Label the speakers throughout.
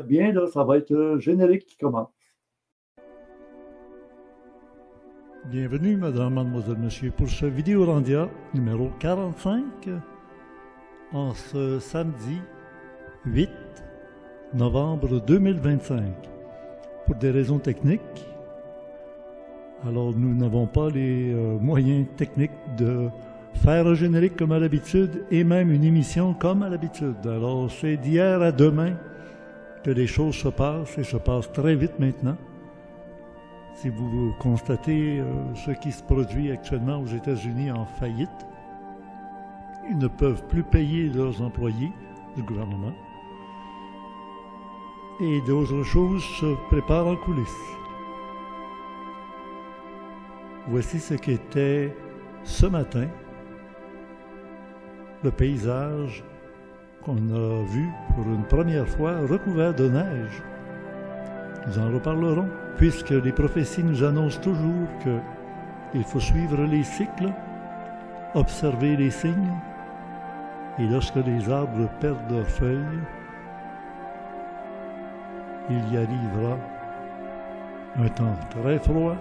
Speaker 1: Bien, là, ça va être le générique qui commence.
Speaker 2: Bienvenue, madame, mademoiselle, monsieur, pour ce vidéo Randia numéro 45 en ce samedi 8 novembre 2025. Pour des raisons techniques, alors nous n'avons pas les moyens techniques de faire un générique comme à l'habitude et même une émission comme à l'habitude. Alors c'est d'hier à demain que les choses se passent et se passent très vite maintenant. Si vous constatez ce qui se produit actuellement aux États-Unis en faillite, ils ne peuvent plus payer leurs employés du gouvernement. Et d'autres choses se préparent en coulisses. Voici ce qu'était ce matin le paysage qu'on a vu pour une première fois recouvert de neige. Nous en reparlerons, puisque les prophéties nous annoncent toujours qu'il faut suivre les cycles, observer les signes, et lorsque les arbres perdent leurs feuilles, il y arrivera un temps très froid.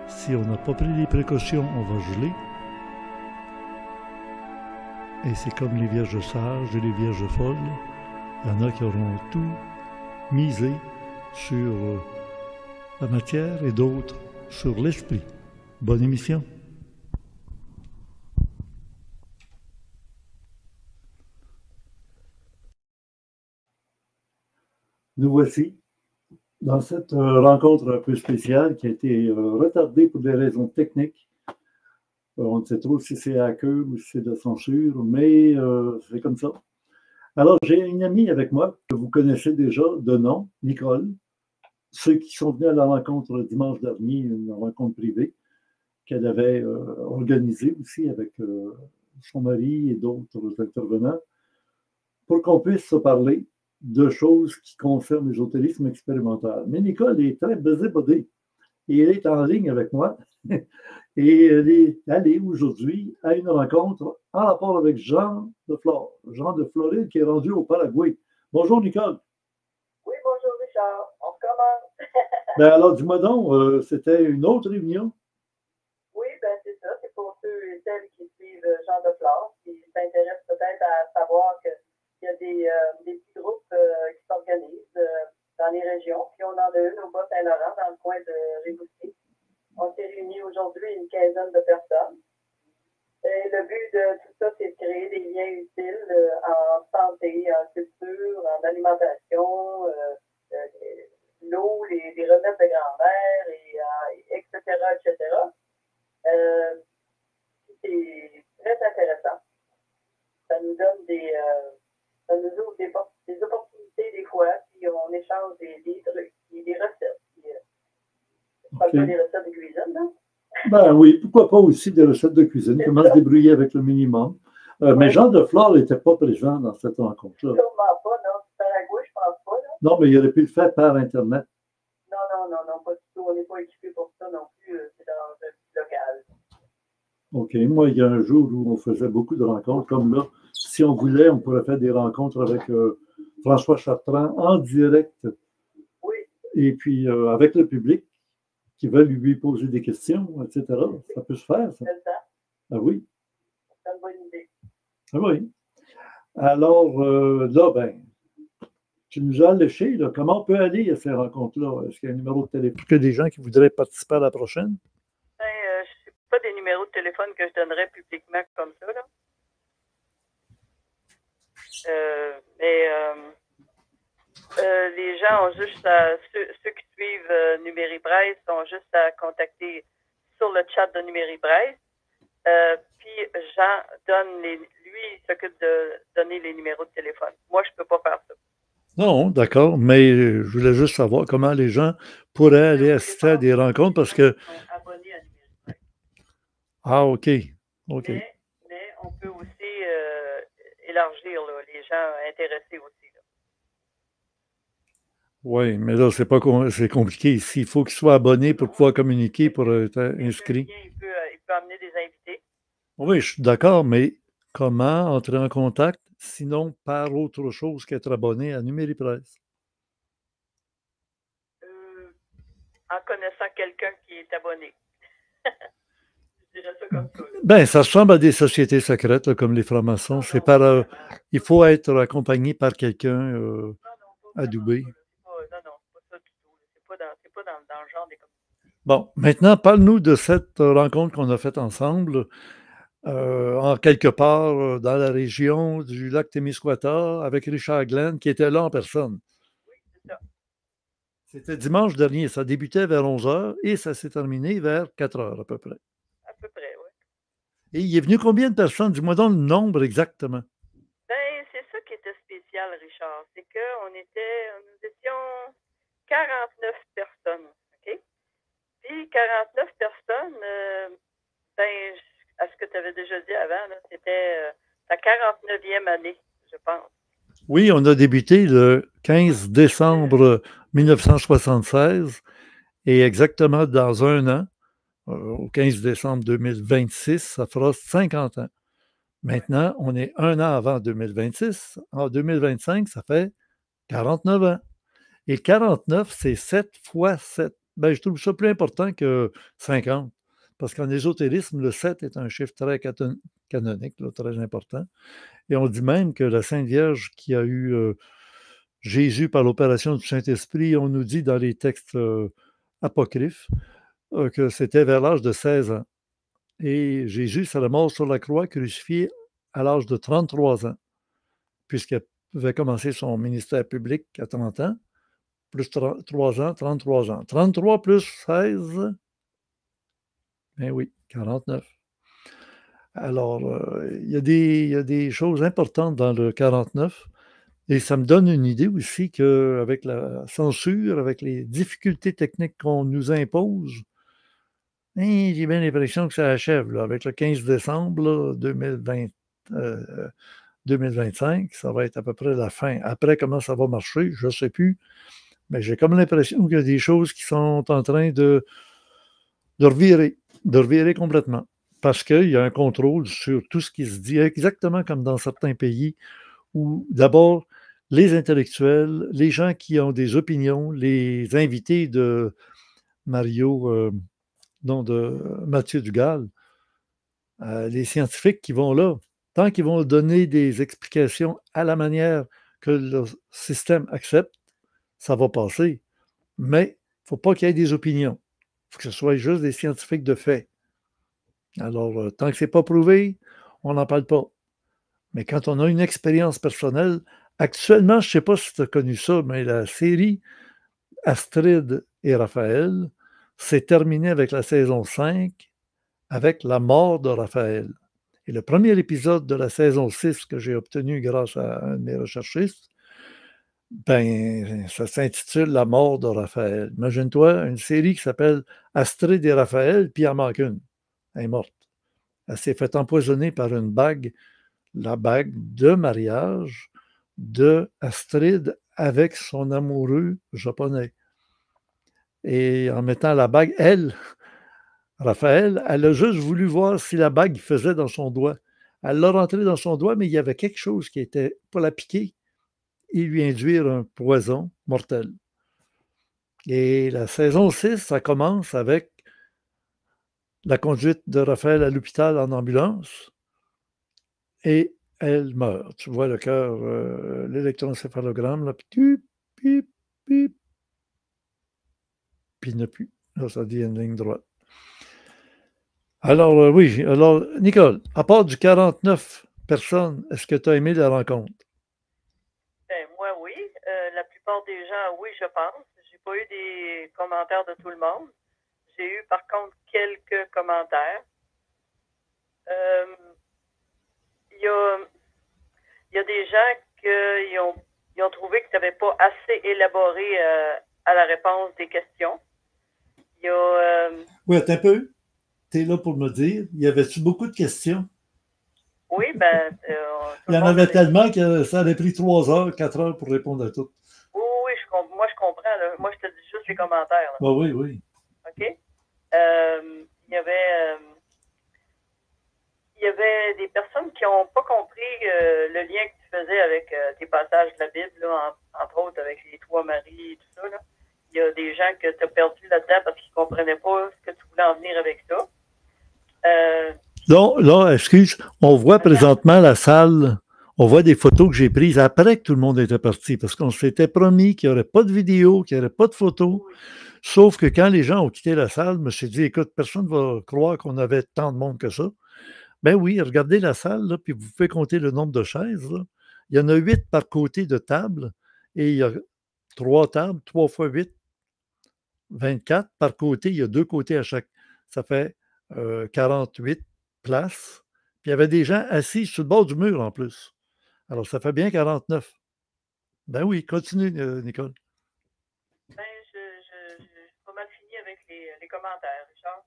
Speaker 2: Si on n'a pas pris les précautions, on va geler. Et c'est comme les vierges sages et les vierges folles, il y en a qui auront tout misé sur la matière et d'autres sur l'esprit. Bonne émission.
Speaker 1: Nous voici dans cette rencontre un peu spéciale qui a été retardée pour des raisons techniques. On ne sait trop si c'est à cœur ou si c'est de censure, mais c'est comme ça. Alors, j'ai une amie avec moi que vous connaissez déjà de nom, Nicole. Ceux qui sont venus à la rencontre dimanche dernier, une rencontre privée qu'elle avait organisée aussi avec son mari et d'autres intervenants, pour qu'on puisse se parler de choses qui concernent l'ésotérisme expérimental. Mais Nicole est très busybody et elle est en ligne avec moi et elle est allée aujourd'hui à une rencontre en rapport avec Jean de Floride qui est rendu au Paraguay. Bonjour Nicole.
Speaker 3: Oui, bonjour Richard. On recommence.
Speaker 1: Ben alors, dis-moi donc, c'était une autre réunion?
Speaker 3: Oui, ben c'est ça. C'est pour ceux et celles qui suivent Jean de Flore, qui s'intéressent peut-être à savoir qu'il y a des petits groupes qui s'organisent dans les régions. Puis on en a une au Bas-Saint-Laurent, dans le coin de Rimouski. On s'est réunis aujourd'hui une quinzaine de personnes. Et le but de tout ça, c'est de créer des liens utiles en santé, en culture, en alimentation, l'eau, les remèdes de grand-mère, etc., etc. C'est très intéressant. Ça nous donne ça nous ouvre des opportunités des fois, puis on échange des trucs, des recettes. Je parle pas des recettes de cuisine, là.
Speaker 1: Ben oui, pourquoi pas aussi des recettes de cuisine, comment se débrouiller avec le minimum. Mais Jean de Flore n'était pas présent dans cette rencontre-là.
Speaker 3: Sûrement pas, non. Paraguay, je pense pas, là.
Speaker 1: Non, mais il aurait pu le faire par Internet.
Speaker 3: Non, pas du tout. On n'est pas équipé pour ça non plus. C'est dans un petit local.
Speaker 1: OK. Moi, il y a un jour où on faisait beaucoup de rencontres, comme là, si on voulait, on pourrait faire des rencontres avec François Chartrand en direct.
Speaker 3: Oui.
Speaker 1: Et puis avec le public qui veut lui poser des questions, etc. Ça peut se faire, ça.
Speaker 3: C'est ça.
Speaker 1: Ah oui.
Speaker 3: C'est une bonne idée.
Speaker 1: Ah oui. Alors, là, ben, tu nous as léché, là. Comment on peut aller à ces rencontres-là? Est-ce qu'il y a un numéro de téléphone? Que des gens qui voudraient participer à la prochaine?
Speaker 3: Ben, je sais pas des numéros de téléphone que je donnerais publiquement comme ça, là. Les gens ont juste ceux qui suivent Numéribresse ont juste à contacter sur le chat de Numéribresse. Puis Jean lui, il s'occupe de donner les numéros de téléphone. Moi, je peux pas faire ça.
Speaker 2: Non, d'accord, mais je voulais juste savoir comment les gens pourraient aller assister à des rencontres parce que...
Speaker 3: Abonnés à Numéribresse.
Speaker 2: Ah, OK.
Speaker 3: Mais on peut aussi élargir là, les gens intéressés aussi. Là.
Speaker 2: Oui, mais là, c'est compliqué ici. Il faut qu'il soit abonné pour pouvoir communiquer, pour être inscrit.
Speaker 3: Il peut amener des invités.
Speaker 2: Oui, je suis d'accord, mais comment entrer en contact, sinon par autre chose qu'être abonné à Numéripresse?
Speaker 3: en connaissant quelqu'un qui est abonné. Je dirais ça comme ça.
Speaker 2: Ben, ça ressemble à des sociétés secrètes, là, comme les francs-maçons. C'est par, il faut être accompagné par quelqu'un adoubé.
Speaker 3: Non, c'est pas ça du tout. C'est pas dans le genre des...
Speaker 2: Bon, maintenant, parle-nous de cette rencontre qu'on a faite ensemble, en quelque part dans la région du lac Témiscouata, avec Richard Glenn, qui était là en personne.
Speaker 3: Oui, c'est ça.
Speaker 2: C'était dimanche dernier. Ça débutait vers 11 h et ça s'est terminé vers 4 h à peu près.
Speaker 3: À peu près, oui.
Speaker 2: Et il est venu combien de personnes? Dis-moi donc le nombre exactement.
Speaker 3: Ben, c'est ça qui était spécial, Richard. C'est que nous étions 49 personnes, OK? Puis 49 personnes, ben, à ce que tu avais déjà dit avant, là, c'était ta 49e année, je pense.
Speaker 2: Oui, on a débuté le 15 décembre 1976 et exactement dans un an, au 15 décembre 2026, ça fera 50 ans. Maintenant, on est un an avant 2026. En 2025, ça fait 49 ans. Et 49, c'est 7 fois 7. Ben, je trouve ça plus important que 50, parce qu'en ésotérisme, le 7 est un chiffre très canonique, là, très important. Et on dit même que la Sainte Vierge qui a eu Jésus par l'opération du Saint-Esprit, on nous dit dans les textes apocryphes que c'était vers l'âge de 16 ans. Et Jésus serait mort sur la croix, crucifié à l'âge de 33 ans, puisqu'il avait commencé son ministère public à 30 ans, plus 3 ans, 33 ans. 33 plus 16, ben oui, 49. Alors, il y a des choses importantes dans le 49. Et ça me donne une idée aussi qu'avec la censure, avec les difficultés techniques qu'on nous impose, j'ai bien l'impression que ça achève. Là, avec le 15 décembre là, 2025, ça va être à peu près la fin. Après, comment ça va marcher, je ne sais plus. Mais j'ai comme l'impression qu'il y a des choses qui sont en train de revirer complètement. Parce qu'il y a un contrôle sur tout ce qui se dit, exactement comme dans certains pays où d'abord, les intellectuels, les gens qui ont des opinions, les invités de Mathieu Dugal, les scientifiques qui vont là, tant qu'ils vont donner des explications à la manière que le système accepte, ça va passer. Mais il ne faut pas qu'il y ait des opinions. Il faut que ce soit juste des scientifiques de fait. Alors, tant que ce n'est pas prouvé, on n'en parle pas. Mais quand on a une expérience personnelle, actuellement, je ne sais pas si tu as connu ça, mais la série Astrid et Raphaël s'est terminée avec la saison 5, avec la mort de Raphaël. Et le premier épisode de la saison 6 que j'ai obtenu grâce à un de mes recherchistes, ben, ça s'intitule La mort de Raphaël. Imagine-toi, une série qui s'appelle Astrid et Raphaël, puis il en manque une. Elle est morte. Elle s'est fait empoisonner par une bague, la bague de mariage de Astrid avec son amoureux japonais. Et en mettant la bague, Raphaël, elle a juste voulu voir si la bague faisait dans son doigt. Elle l'a rentrée dans son doigt, mais il y avait quelque chose qui était pour la piquer et lui induire un poison mortel. Et la saison 6, ça commence avec la conduite de Raphaël à l'hôpital en ambulance et elle meurt. Tu vois le cœur, l'électroencéphalogramme, là, puis il n'y a plus. Là, ça devient une ligne droite. Alors, oui. Alors, Nicole, à part du 49 personnes, est-ce que tu as aimé la rencontre?
Speaker 3: Ben, moi, oui. La plupart des gens, oui, je pense. J'ai pas eu des commentaires de tout le monde. J'ai eu, par contre, quelques commentaires. Il y a des gens qui ont trouvé que tu n'avais pas assez élaboré à la réponse des questions. Il y a...
Speaker 2: Oui, attends un peu. Tu es là pour me dire, y avait-tu beaucoup de questions?
Speaker 3: Oui, ben...
Speaker 2: il y en avait tellement que ça aurait pris 3 heures, 4 heures pour répondre à tout.
Speaker 3: Oui, moi, je comprends. Là. Moi, je te dis juste les commentaires.
Speaker 2: Ben oui, oui.
Speaker 3: OK? Il y avait des personnes qui n'ont pas compris le lien que tu faisais avec tes passages de la Bible, là, entre autres avec les 3 maris et tout ça. Là. il y a des gens que tu as perdu là-dedans parce qu'ils ne comprenaient pas ce que tu voulais en venir avec ça.
Speaker 2: Là, excuse, on voit présentement la salle, on voit des photos que j'ai prises après que tout le monde était parti, parce qu'on s'était promis qu'il n'y aurait pas de vidéo, qu'il n'y aurait pas de photos.
Speaker 3: Oui.
Speaker 2: Sauf que quand les gens ont quitté la salle, je me suis dit, écoute, personne ne va croire qu'on avait tant de monde que ça. Ben oui, regardez la salle, là, puis vous pouvez compter le nombre de chaises. Là. Il y en a 8 par côté de table, et il y a 3 tables, 3 fois 8, 24 par côté. Il y a 2 côtés à chaque. Ça fait 48 places. Puis il y avait des gens assis sur le bord du mur en plus. Alors, ça fait bien 49. Ben oui, continue, Nicole.
Speaker 3: Ben, j'ai pas mal fini avec les commentaires, Richard.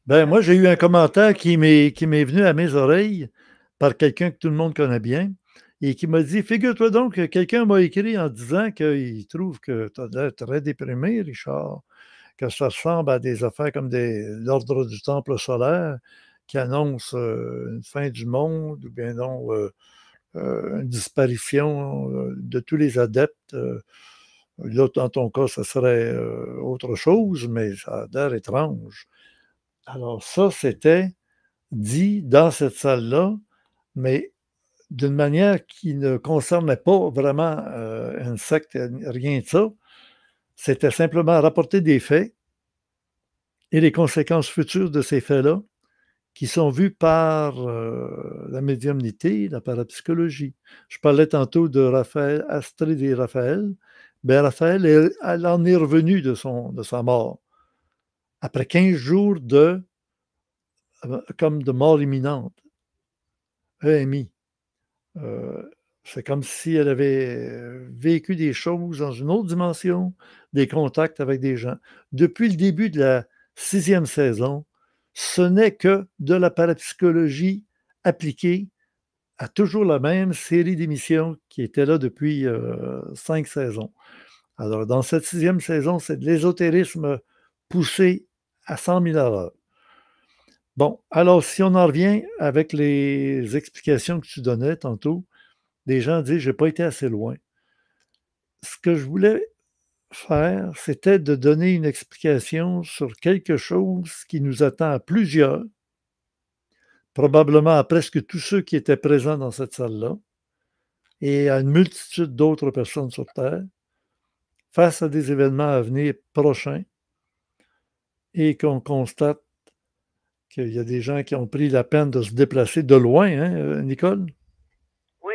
Speaker 2: Ben, moi, j'ai eu un commentaire qui m'est venu à mes oreilles par quelqu'un que tout le monde connaît bien et qui m'a dit, figure-toi donc que quelqu'un m'a écrit en disant qu'il trouve que tu as l'air très déprimé, Richard, que ça ressemble à des affaires comme l'ordre du temple solaire qui annonce une fin du monde ou bien non une disparition de tous les adeptes. Là, dans ton cas, ça serait autre chose, mais ça a l'air étrange. Alors ça, c'était dit dans cette salle-là, mais d'une manière qui ne concernait pas vraiment une secte, rien de ça. C'était simplement rapporter des faits et les conséquences futures de ces faits-là qui sont vus par la médiumnité, la parapsychologie. Je parlais tantôt de Raphaël, Astrid et Raphaël. Ben Raphaël, elle en est revenue de sa mort. Après 15 jours comme de mort imminente. EMI. C'est comme si elle avait vécu des choses dans une autre dimension, des contacts avec des gens. Depuis le début de la 6e saison, ce n'est que de la parapsychologie appliquée à toujours la même série d'émissions qui était là depuis 5 saisons. Alors, dans cette 6e saison, c'est de l'ésotérisme poussé à 100 000 à l'heure. Bon, alors si on en revient avec les explications que tu donnais tantôt, des gens disent, je n'ai pas été assez loin. Ce que je voulais faire, c'était de donner une explication sur quelque chose qui nous attend à plusieurs, probablement à presque tous ceux qui étaient présents dans cette salle-là, et à une multitude d'autres personnes sur Terre, face à des événements à venir prochains, et qu'on constate qu'il y a des gens qui ont pris la peine de se déplacer de loin, hein, Nicole?
Speaker 3: Oui.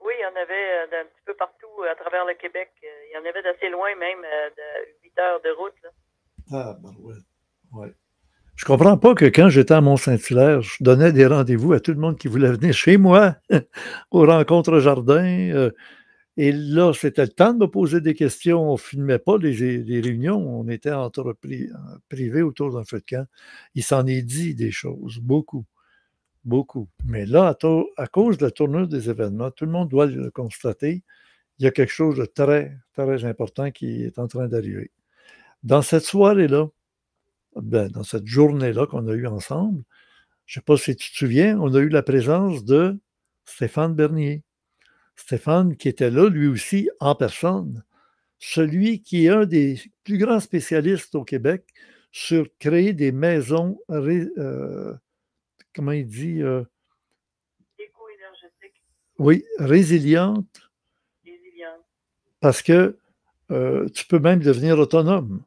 Speaker 3: Oui, il y en avait d'un petit peu partout à travers le Québec. Il y en avait d'assez loin même, de 8 heures de route. Là.
Speaker 2: Ah, ben ouais. Ouais. Je comprends pas que quand j'étais à Mont-Saint-Hilaire, je donnais des rendez-vous à tout le monde qui voulait venir chez moi, aux rencontres jardin. Et là, c'était le temps de me poser des questions. On ne filmait pas les réunions. On était privés autour d'un feu de camp. Il s'en est dit des choses, beaucoup, beaucoup. Mais là, à cause de la tournure des événements, tout le monde doit le constater, il y a quelque chose de très, très important qui est en train d'arriver. Dans cette soirée-là, dans cette journée-là qu'on a eue ensemble, je ne sais pas si tu te souviens, on a eu la présence de Stéphane Bernier. Stéphane qui était là, lui aussi, en personne. Celui qui est un des plus grands spécialistes au Québec sur créer des maisons, comment il dit?
Speaker 3: Éco-énergétique.
Speaker 2: Oui, résilientes.
Speaker 3: Résiliente.
Speaker 2: Parce que tu peux même devenir autonome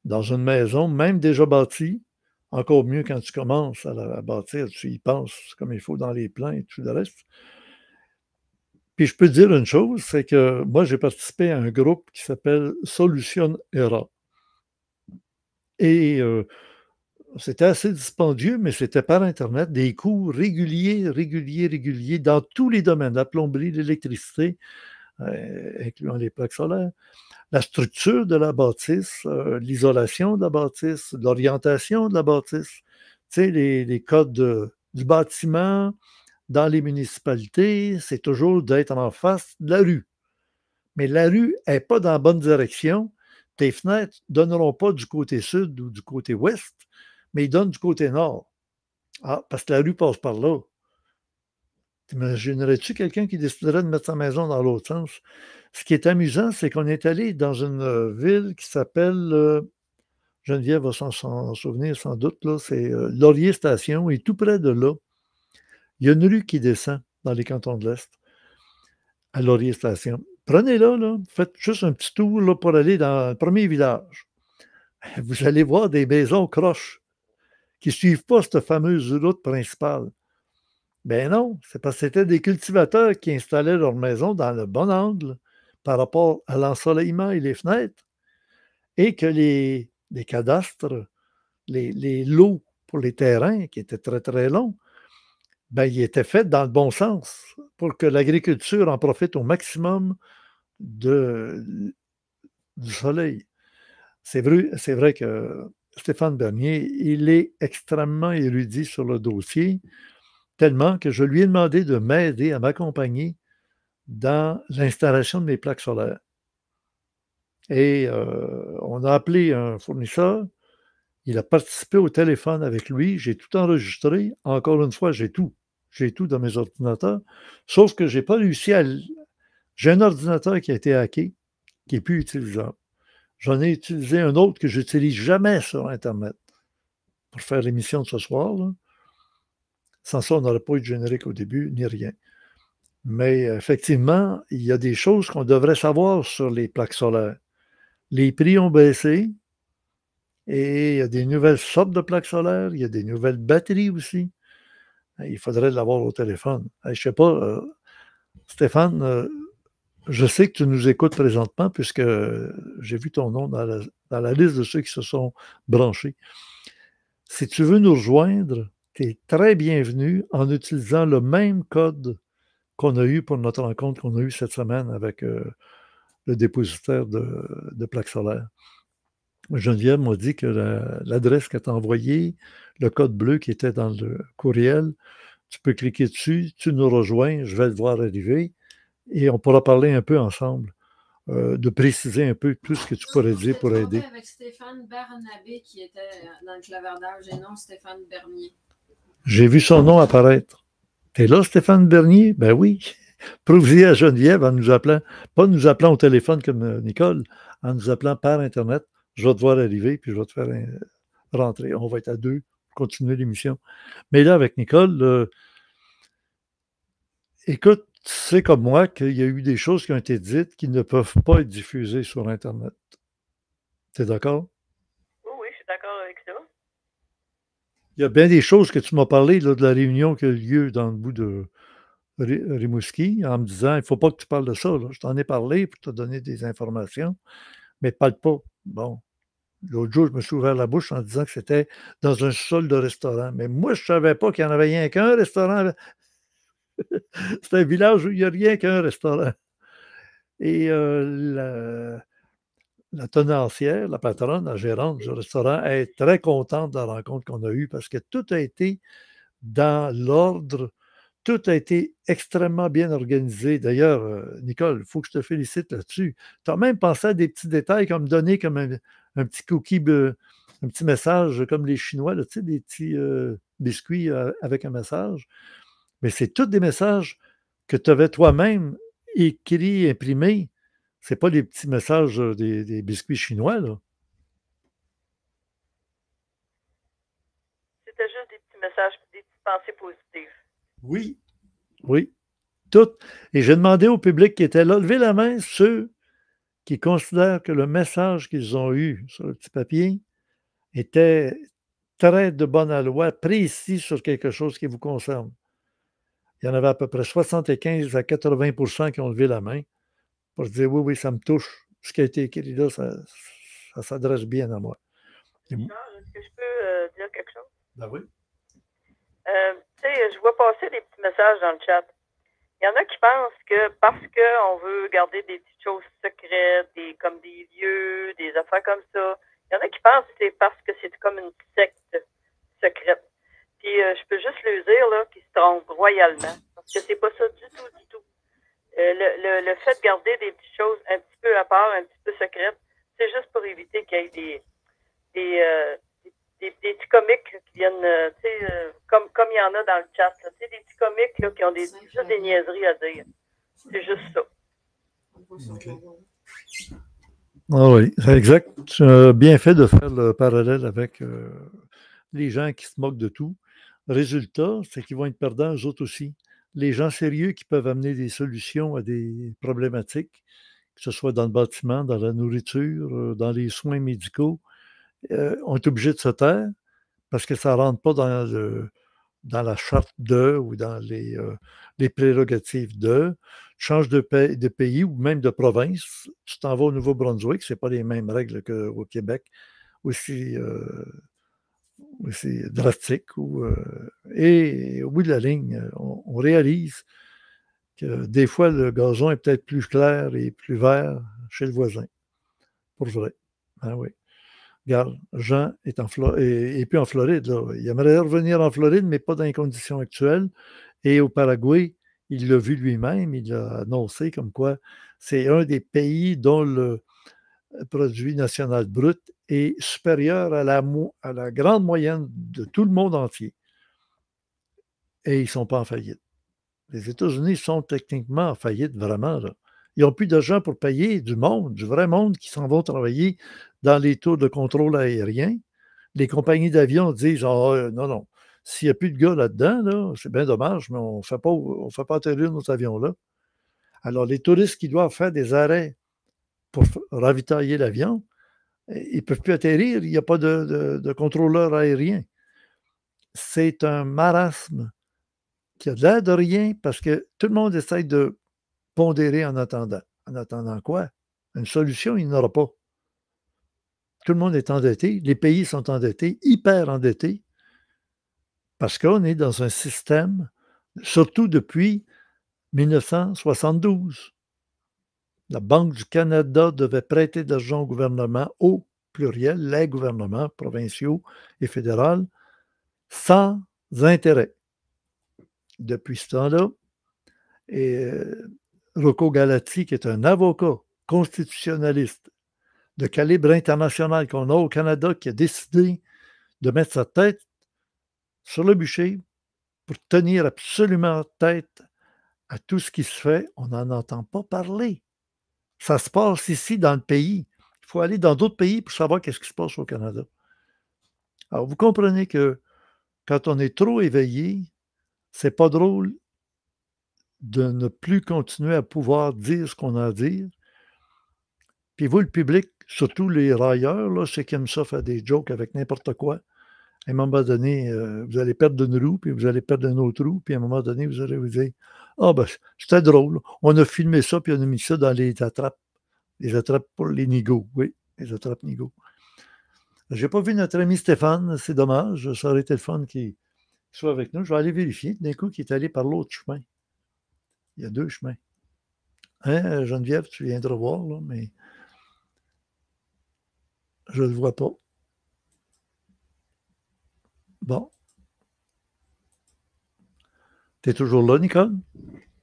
Speaker 2: dans une maison, même déjà bâtie. Encore mieux quand tu commences à la bâtir, tu y penses comme il faut dans les plans et tout le reste. Puis je peux te dire une chose, c'est que moi, j'ai participé à un groupe qui s'appelle Solution Era. Et c'était assez dispendieux, mais c'était par Internet, des cours réguliers, dans tous les domaines, la plomberie, l'électricité, incluant les plaques solaires, la structure de la bâtisse, l'isolation de la bâtisse, l'orientation de la bâtisse, tu sais, les codes du bâtiment dans les municipalités, c'est toujours d'être en face de la rue. Mais la rue n'est pas dans la bonne direction. Tes fenêtres ne donneront pas du côté sud ou du côté ouest, mais ils donnent du côté nord. Ah, parce que la rue passe par là. T'imaginerais-tu quelqu'un qui déciderait de mettre sa maison dans l'autre sens? ce qui est amusant, c'est qu'on est allé dans une ville qui s'appelle, Geneviève va s'en souvenir sans doute, là, c'est Laurier Station, et tout près de là, il y a une rue qui descend dans les cantons de l'Est, à Laurier Station. Prenez-la, là, faites juste un petit tour là, pour aller dans le premier village. Vous allez voir des maisons croches qui ne suivent pas cette fameuse route principale. Ben non, c'est parce que c'était des cultivateurs qui installaient leur maison dans le bon angle par rapport à l'ensoleillement et les fenêtres, et que les cadastres, les lots pour les terrains, qui étaient très, très longs, ben, ils étaient faits dans le bon sens pour que l'agriculture en profite au maximum du soleil. C'est vrai que Stéphane Bernier, il est extrêmement érudit sur le dossier, tellement que je lui ai demandé de m'aider, à m'accompagner dans l'installation de mes plaques solaires. Et on a appelé un fournisseur, il a participé au téléphone avec lui, j'ai tout enregistré. Encore une fois, j'ai tout dans mes ordinateurs, sauf que je n'ai pas réussi à... J'ai un ordinateur qui a été hacké, qui n'est plus utilisable. J'en ai utilisé un autre que je n'utilise jamais sur Internet pour faire l'émission de ce soir, là. Sans ça, on n'aurait pas eu de générique au début, ni rien. Mais effectivement, il y a des choses qu'on devrait savoir sur les plaques solaires. Les prix ont baissé et il y a des nouvelles sortes de plaques solaires, il y a des nouvelles batteries aussi. Il faudrait l'avoir au téléphone. Je ne sais pas, Stéphane, je sais que tu nous écoutes présentement puisque j'ai vu ton nom dans la liste de ceux qui se sont branchés. Si tu veux nous rejoindre, tu es très bienvenu en utilisant le même code qu'on a eu pour notre rencontre qu'on a eue cette semaine avec le dépositaire de plaques solaires. Geneviève m'a dit que l'adresse qu'elle t'a envoyée, le code bleu qui était dans le courriel, tu peux cliquer dessus, tu nous rejoins, je vais le voir arriver et on pourra parler un peu ensemble, de préciser un peu tout ce que tu pourrais dire pour aider.
Speaker 4: Avec Stéphane Bernabé qui était dans le clavardage et non Stéphane Bernier.
Speaker 2: J'ai vu son nom apparaître. T'es là, Stéphane Bernier? Ben oui. Prouve-y à Geneviève en nous appelant, pas nous appelant au téléphone comme Nicole, en nous appelant par Internet. Je vais te voir arriver, puis je vais te faire rentrer. On va être à deux pour continuer l'émission. Mais là, avec Nicole, écoute, tu sais comme moi qu'il y a eu des choses qui ont été dites qui ne peuvent pas être diffusées sur Internet. Tu es d'accord?
Speaker 3: Oui, je suis d'accord avec ça.
Speaker 2: Il y a bien des choses que tu m'as parlé là, de la réunion qui a eu lieu dans le bout de Rimouski, en me disant, il ne faut pas que tu parles de ça. Là. Je t'en ai parlé pour te donner des informations, mais ne parle pas. Bon. L'autre jour, je me suis ouvert la bouche en disant que c'était dans un sol de restaurant. Mais moi, je ne savais pas qu'il n'y en avait rien qu'un restaurant. C'est un village où il n'y a rien qu'un restaurant. Et la tenancière, la patronne, la gérante du restaurant est très contente de la rencontre qu'on a eue parce que tout a été dans l'ordre, tout a été extrêmement bien organisé. D'ailleurs, Nicole, il faut que je te félicite là-dessus. Tu as même pensé à des petits détails comme donner comme un petit cookie, un petit message comme les Chinois, là, tu sais, des petits biscuits avec un message. Mais c'est tous des messages que tu avais toi-même écrits, imprimés. C'est pas des petits messages des biscuits chinois, là.
Speaker 3: C'était juste des petits messages, des petites pensées positives.
Speaker 2: Oui. Oui. Tout. Et j'ai demandé au public qui était là, levez la main ceux qui considèrent que le message qu'ils ont eu sur le petit papier était très de bonne aloi, précis sur quelque chose qui vous concerne. Il y en avait à peu près 75 à 80% qui ont levé la main pour dire oui, ça me touche. Ce qui a été écrit là, ça s'adresse bien à moi.
Speaker 3: Charles, est-ce que je peux dire quelque chose?
Speaker 2: Ben oui.
Speaker 3: Tu sais, je vois passer des petits messages dans le chat. Il y en a qui pensent que parce qu'on veut garder des petites choses secrètes, comme des lieux, des affaires comme ça, il y en a qui pensent que c'est parce que c'est comme une secte secrète. Puis je peux juste le dire là, qu'ils se trompent royalement. Parce que c'est pas ça du tout, du tout. Le fait de garder des petites choses un petit peu à part, un petit peu secrètes, c'est juste pour éviter qu'il y ait des petits comiques qui viennent, comme il y en a dans le chat, des petits comiques là, qui ont juste des niaiseries à dire. C'est juste ça.
Speaker 4: pas si on
Speaker 2: OK.
Speaker 4: va voir.
Speaker 2: Ah oui, c'est exact. Tu as bien fait de faire le parallèle avec les gens qui se moquent de tout. Résultat, c'est qu'ils vont être perdants eux autres aussi. Les gens sérieux qui peuvent amener des solutions à des problématiques, que ce soit dans le bâtiment, dans la nourriture, dans les soins médicaux, ont été obligés de se taire parce que ça ne rentre pas dans la charte ou dans les prérogatives Tu changes de pays ou même de province, tu t'en vas au Nouveau-Brunswick, ce n'est pas les mêmes règles qu'au Québec, aussi, aussi drastiques. Et au bout de la ligne, on réalise que des fois, le gazon est peut-être plus clair et plus vert chez le voisin. Pour vrai. Ah oui. Regarde, Jean est et puis en Floride. Là. Il aimerait revenir en Floride, mais pas dans les conditions actuelles. Et au Paraguay, il l'a vu lui-même, il a annoncé comme quoi c'est un des pays dont le produit national brut est supérieur à la grande moyenne de tout le monde entier. Et ils ne sont pas en faillite. Les États-Unis sont techniquement en faillite, vraiment. Là. Ils n'ont plus d'argent pour payer du monde, du vrai monde qui s'en vont travailler dans les tours de contrôle aérien. Les compagnies d'avions disent non, non, s'il n'y a plus de gars là-dedans, là, c'est bien dommage, mais on ne fait pas atterrir nos avions-là. Alors, les touristes qui doivent faire des arrêts pour ravitailler l'avion, ils ne peuvent plus atterrir, il n'y a pas de contrôleur aérien. C'est un marasme qui a de l'air de rien parce que tout le monde essaie de pondérer en attendant. En attendant quoi? Une solution, il n'y en aura pas. Tout le monde est endetté, les pays sont endettés, hyper endettés, parce qu'on est dans un système, surtout depuis 1972. La Banque du Canada devait prêter de l'argent au gouvernement, au pluriel, les gouvernements provinciaux et fédéraux, sans intérêt. Depuis ce temps-là, et Rocco Galati, qui est un avocat constitutionnaliste de calibre international qu'on a au Canada, qui a décidé de mettre sa tête sur le bûcher pour tenir absolument tête à tout ce qui se fait, on n'en entend pas parler. Ça se passe ici dans le pays. Il faut aller dans d'autres pays pour savoir qu'est-ce qui se passe au Canada. Alors, vous comprenez que quand on est trop éveillé, c'est pas drôle de ne plus continuer à pouvoir dire ce qu'on a à dire. Puis vous, le public, surtout les railleurs, là, ceux qui aiment ça faire des jokes avec n'importe quoi, à un moment donné, vous allez perdre une roue, puis vous allez perdre un autre roue, puis à un moment donné, vous allez vous dire « Ah, ben, c'était drôle. On a filmé ça, puis on a mis ça dans les attrapes. Les attrapes pour les nigauds. Oui, les attrapes nigauds. » Je n'ai pas vu notre ami Stéphane, c'est dommage. Ça aurait été le fun qu'il soit avec nous. Je vais aller vérifier. D'un coup, qu'il est allé par l'autre chemin. Il y a deux chemins. Hein, Geneviève, tu viendras voir, là, mais je ne le vois pas. Bon. Tu es toujours là, Nicole?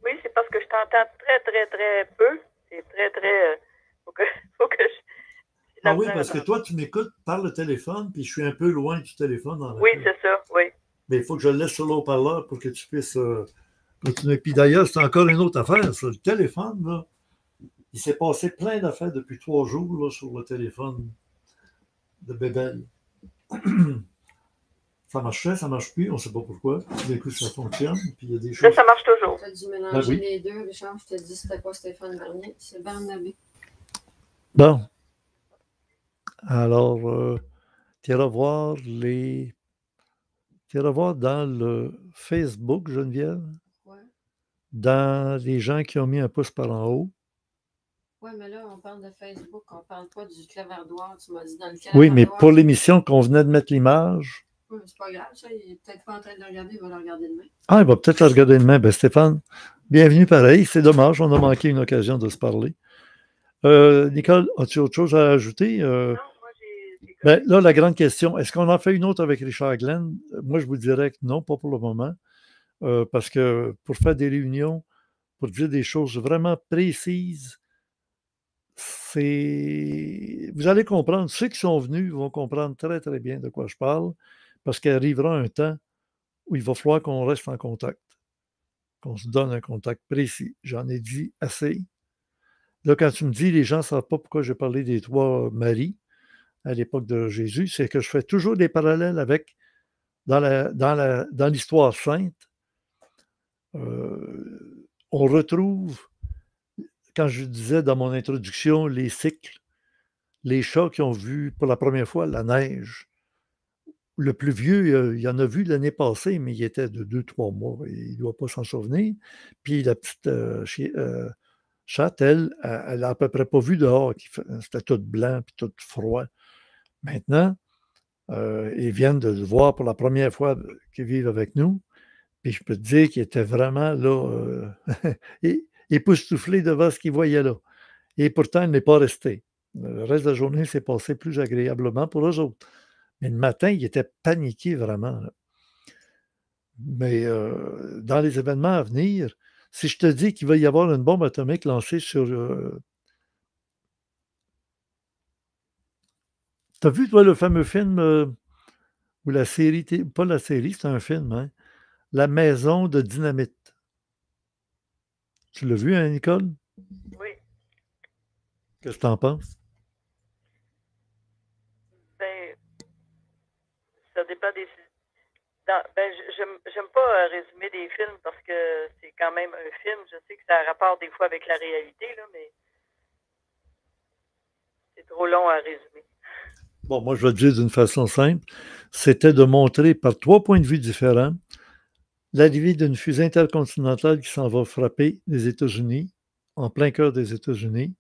Speaker 3: Oui, c'est parce que je t'entends très, très, très peu. C'est très, très... faut que je...
Speaker 2: Ah oui, parce que toi, tu m'écoutes par le téléphone, puis je suis un peu loin du téléphone.
Speaker 3: Oui, c'est ça, oui.
Speaker 2: Mais il faut que je le laisse sur l'haut-parleur pour que tu puisses continuer. Puis d'ailleurs, c'est encore une autre affaire, ça. Le téléphone, là, il s'est passé plein d'affaires depuis 3 jours là, sur le téléphone de Bébel. Ça marchait, ça marche plus, on ne sait pas pourquoi. D'un coup, ça fonctionne, puis il y a des choses...
Speaker 3: Là, ça marche toujours.
Speaker 4: Tu as dû mélanger les deux, Richard. Je te dis, c'était pas Stéphane Bernier, c'est Barnabé.
Speaker 2: Bon. Alors, tu iras voir dans le Facebook, Geneviève, dans les gens qui ont mis un pouce par en haut.
Speaker 4: Oui, mais là, on parle de Facebook, on ne parle pas du clavardoir. Tu m'as dit dans le clavardoir.
Speaker 2: Oui, mais pour l'émission qu'on venait de mettre l'image.
Speaker 4: Oui, c'est pas grave, ça. Il n'est peut-être pas en train de le regarder, il va le regarder demain.
Speaker 2: Ah, il va peut-être le regarder demain. Ben, Stéphane, bienvenue pareil. C'est dommage, on a manqué une occasion de se parler. Nicole, as-tu autre chose à ajouter?
Speaker 3: Non, moi,
Speaker 2: ben, là, la grande question, est-ce qu'on en fait une autre avec Richard Glenn? Moi, je vous dirais que non, pas pour le moment. Parce que pour faire des réunions, pour dire des choses vraiment précises, vous allez comprendre. Ceux qui sont venus vont comprendre très, très bien de quoi je parle, parce qu'il arrivera un temps où il va falloir qu'on reste en contact, qu'on se donne un contact précis. J'en ai dit assez. Là, quand tu me dis, les gens ne savent pas pourquoi j'ai parlé des 3 Maries à l'époque de Jésus, c'est que je fais toujours des parallèles avec, dans l'histoire sainte, on retrouve, quand je disais dans mon introduction, les cycles, les chats qui ont vu pour la première fois la neige. Le plus vieux, il en a vu l'année passée, mais il était de 2-3 mois. Il ne doit pas s'en souvenir. Puis la petite chatte, elle n'a à peu près pas vu dehors. C'était tout blanc puis tout froid. Maintenant, ils viennent de le voir pour la première fois qu'ils vivent avec nous. Puis je peux te dire qu'ils étaient vraiment là, époustouflés devant ce qu'ils voyaient là. Et pourtant, il n'est pas resté. Le reste de la journée s'est passé plus agréablement pour eux autres. Mais le matin, ils étaient paniqués vraiment. Là. Mais dans les événements à venir, si je te dis qu'il va y avoir une bombe atomique lancée sur... T'as vu, toi, le fameux film ou la série, pas la série, c'est un film, hein? La maison de dynamite. Tu l'as vu, hein, Nicole?
Speaker 3: Oui.
Speaker 2: Qu'est-ce que tu en penses?
Speaker 3: Ben, ça dépend des... j'aime pas résumer des films parce que c'est quand même un film. Je sais que ça a rapport des fois avec la réalité, là, mais c'est trop long à résumer.
Speaker 2: Bon, moi, je vais te dire d'une façon simple. C'était de montrer par 3 points de vue différents l'arrivée d'une fusée intercontinentale qui s'en va frapper les États-Unis, en plein cœur des États-Unis.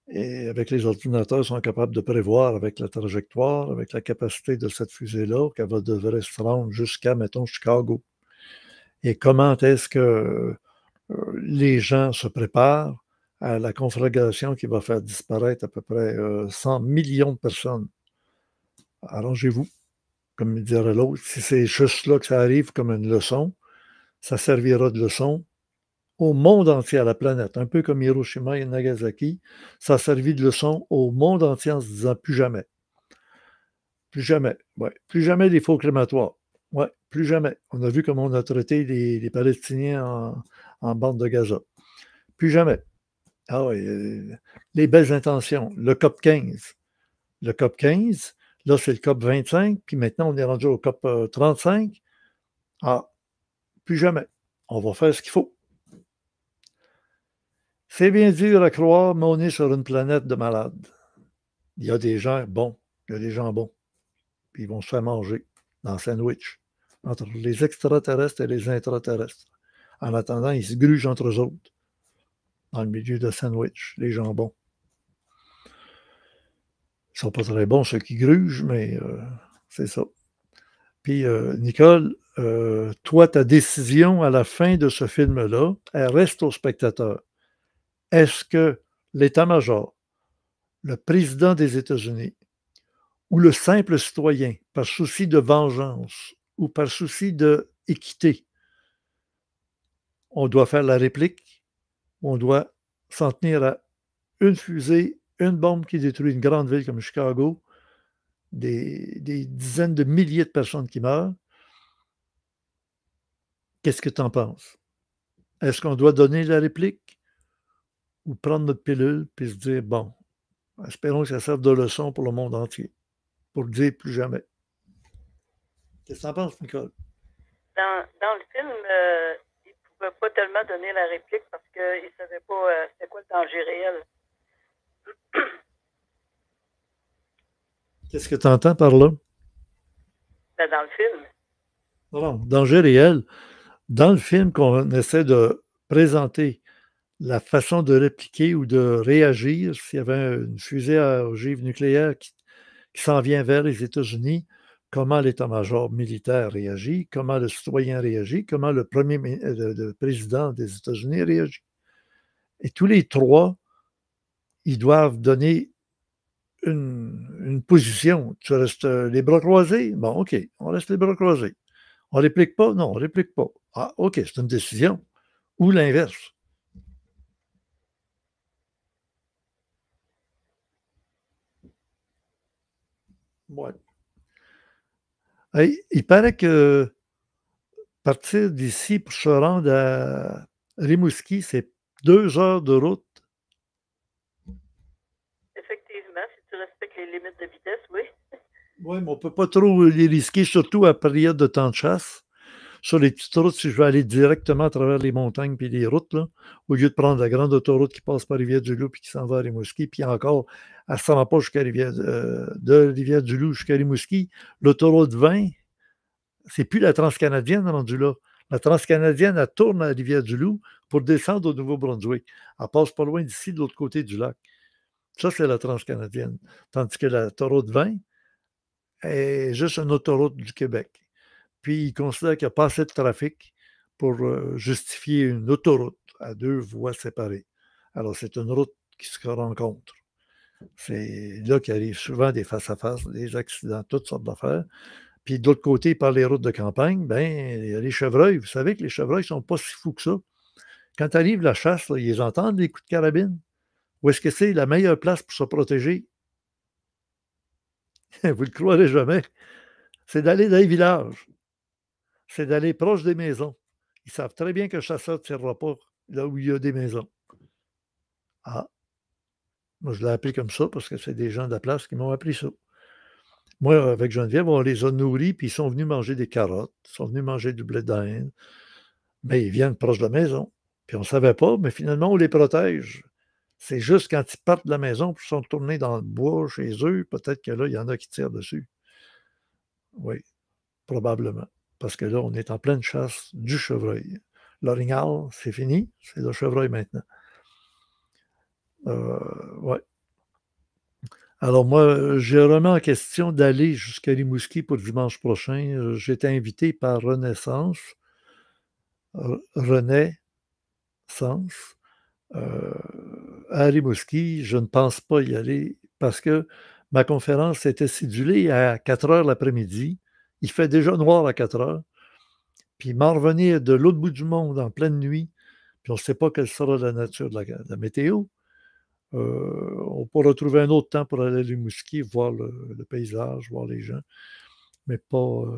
Speaker 2: Et avec les ordinateurs, ils sont capables de prévoir avec la trajectoire, avec la capacité de cette fusée-là, qu'elle devrait se rendre jusqu'à, mettons, Chicago. Et comment est-ce que les gens se préparent à la conflagration qui va faire disparaître à peu près 100 millions de personnes. Arrangez-vous, comme dirait l'autre. Si c'est juste là que ça arrive comme une leçon, ça servira de leçon au monde entier, à la planète. Un peu comme Hiroshima et Nagasaki, ça a servi de leçon au monde entier en se disant plus jamais. Plus jamais. Ouais. Plus jamais les faux crématoires. Ouais, plus jamais. On a vu comment on a traité les Palestiniens en bande de Gaza. Plus jamais. Ah oui, les belles intentions. Le COP 15. Le COP 15, là, c'est le COP 25, puis maintenant, on est rendu au COP 35. Ah, plus jamais. On va faire ce qu'il faut. C'est bien dur à croire, mais on est sur une planète de malades. Il y a des gens bons, il y a des gens bons. Puis ils vont se faire manger dans le sandwich entre les extraterrestres et les intraterrestres. En attendant, ils se grugent entre eux autres dans le milieu de sandwich, les jambons. Ils ne sont pas très bons, ceux qui grugent, mais c'est ça. Puis, Nicole, toi, ta décision à la fin de ce film-là, elle reste au spectateur. Est-ce que l'état-major, le président des États-Unis, ou le simple citoyen, par souci de vengeance ou par souci d'équité, on doit faire la réplique, on doit s'en tenir à une fusée, une bombe qui détruit une grande ville comme Chicago, des dizaines de milliers de personnes qui meurent. Qu'est-ce que tu en penses? Est-ce qu'on doit donner la réplique ou prendre notre pilule et se dire, bon, espérons que ça serve de leçon pour le monde entier, pour le dire plus jamais. Qu'est-ce que tu en penses, Nicole?
Speaker 3: Dans le film, il ne pouvait pas tellement donner la réplique parce qu'il ne savait pas c'était quoi le danger réel.
Speaker 2: Qu'est-ce que tu entends par là?
Speaker 3: Ben, dans le film.
Speaker 2: Non, danger réel. Dans le film qu'on essaie de présenter, la façon de répliquer ou de réagir s'il y avait une fusée à ogive nucléaire qui s'en vient vers les États-Unis, comment l'état-major militaire réagit, comment le citoyen réagit, comment le président des États-Unis réagit. Et tous les trois, ils doivent donner une position. Tu restes les bras croisés? Bon, OK, on reste les bras croisés. On ne réplique pas? Non, on ne réplique pas. Ah, OK, c'est une décision. Ou l'inverse. Ouais. Hey, il paraît que partir d'ici pour se rendre à Rimouski, c'est 2 heures de route
Speaker 3: effectivement, si tu respectes les limites de vitesse, oui.
Speaker 2: Oui, mais on ne peut pas trop les risquer, surtout à période de temps de chasse. Sur les petites routes, si je veux aller directement à travers les montagnes puis les routes, là, au lieu de prendre la grande autoroute qui passe par Rivière-du-Loup puis qui s'en va à Rimouski, puis encore, elle ne se rend pas jusqu'à de Rivière-du-Loup jusqu'à Rimouski. L'autoroute 20, c'est plus la transcanadienne rendue là. La transcanadienne, elle tourne à Rivière-du-Loup pour descendre au Nouveau-Brunswick. Elle passe pas loin d'ici, de l'autre côté du lac. Ça, c'est la transcanadienne. Tandis que l'autoroute 20 est juste une autoroute du Québec. Puis, ils considèrent qu'il n'y a pas assez de trafic pour justifier une autoroute à 2 voies séparées. Alors, c'est une route qui se rencontre. C'est là qu'il arrive souvent des face-à-face, des accidents, toutes sortes d'affaires. Puis de l'autre côté, par les routes de campagne, ben, il y a les chevreuils. Vous savez que les chevreuils ne sont pas si fous que ça. Quand arrive la chasse, là, ils entendent les coups de carabine. Où est-ce que c'est la meilleure place pour se protéger? Vous ne le croirez jamais. C'est d'aller dans les villages. C'est d'aller proche des maisons. Ils savent très bien que le chasseur ne tirera pas là où il y a des maisons. Ah, moi je l'ai appris comme ça parce que c'est des gens de la place qui m'ont appris ça. Moi, avec Geneviève, on les a nourris, puis ils sont venus manger des carottes, ils sont venus manger du blé d'Inde, mais ils viennent proche de la maison. Puis on ne savait pas, mais finalement, on les protège. C'est juste quand ils partent de la maison, puis ils sont tournés dans le bois chez eux, peut-être que là, il y en a qui tirent dessus. Oui, probablement. Parce que là, on est en pleine chasse du chevreuil. L'orignal, c'est fini, c'est le chevreuil maintenant. Ouais. Alors moi, j'ai remis en question d'aller jusqu'à Rimouski pour dimanche prochain. J'étais invité par Renaissance, Renaissance, à Rimouski. Je ne pense pas y aller parce que ma conférence était cédulée à 4 heures l'après-midi. Il fait déjà noir à 4 heures. Puis m'en revenir de l'autre bout du monde en pleine nuit, puis on ne sait pas quelle sera la nature de la météo. On pourra trouver un autre temps pour aller à Rimouski, voir le paysage, voir les gens, mais pas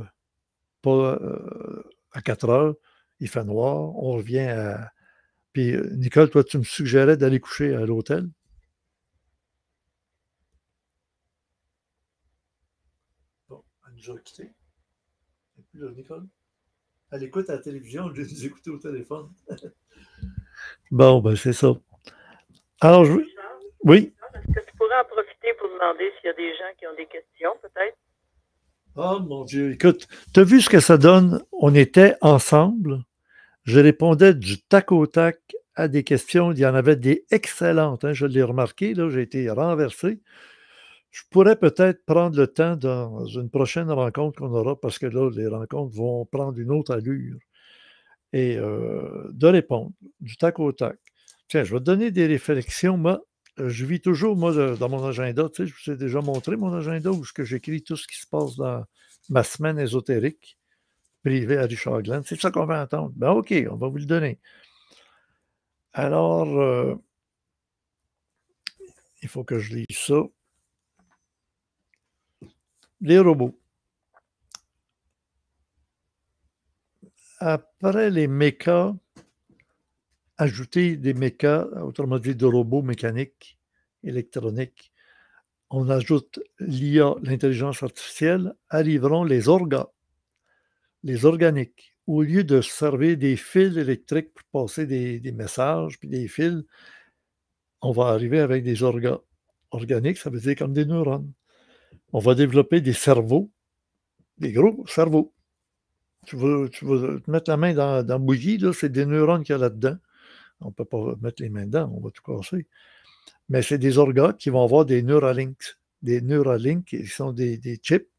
Speaker 2: à 4 heures. Il fait noir, on revient à... Puis, Nicole, toi, tu me suggérais d'aller coucher à l'hôtel? Bon, elle nous a quittés. Et puis là, Nicole, elle écoute à la télévision au lieu de nous écouter au téléphone. Bon, ben c'est ça. Alors, oui?
Speaker 3: Est-ce que tu pourrais en profiter pour demander s'il y a des gens qui ont des questions, peut-être?
Speaker 2: Oh mon Dieu, écoute, tu as vu ce que ça donne? On était ensemble. Je répondais du tac au tac à des questions. Il y en avait des excellentes, hein, je l'ai remarqué, là, j'ai été renversé. Je pourrais peut-être prendre le temps dans une prochaine rencontre qu'on aura, parce que là, les rencontres vont prendre une autre allure, et de répondre du tac au tac. Tiens, je vais te donner des réflexions. Moi, je vis toujours, moi, dans mon agenda. Tu sais, je vous ai déjà montré mon agenda où j'écris tout ce qui se passe dans ma semaine ésotérique privée à Richard Glenn. C'est ça qu'on va entendre. Ben OK, on va vous le donner. Alors, il faut que je lise ça. Les robots. Après les mechas, ajouter des mechas, autrement dit de robots mécaniques, électroniques, on ajoute l'IA, l'intelligence artificielle, arriveront les orgas, les organiques. Au lieu de servir des fils électriques pour passer des messages, puis des fils, on va arriver avec des orgas. Organiques, ça veut dire comme des neurones. On va développer des cerveaux, des gros cerveaux. Tu vas te mettre la main dans le bouilli, là, c'est des neurones qu'il y a là-dedans. On ne peut pas mettre les mains dedans, on va tout casser. Mais c'est des orgas qui vont avoir des Neuralinks. Des Neuralinks, qui sont des chips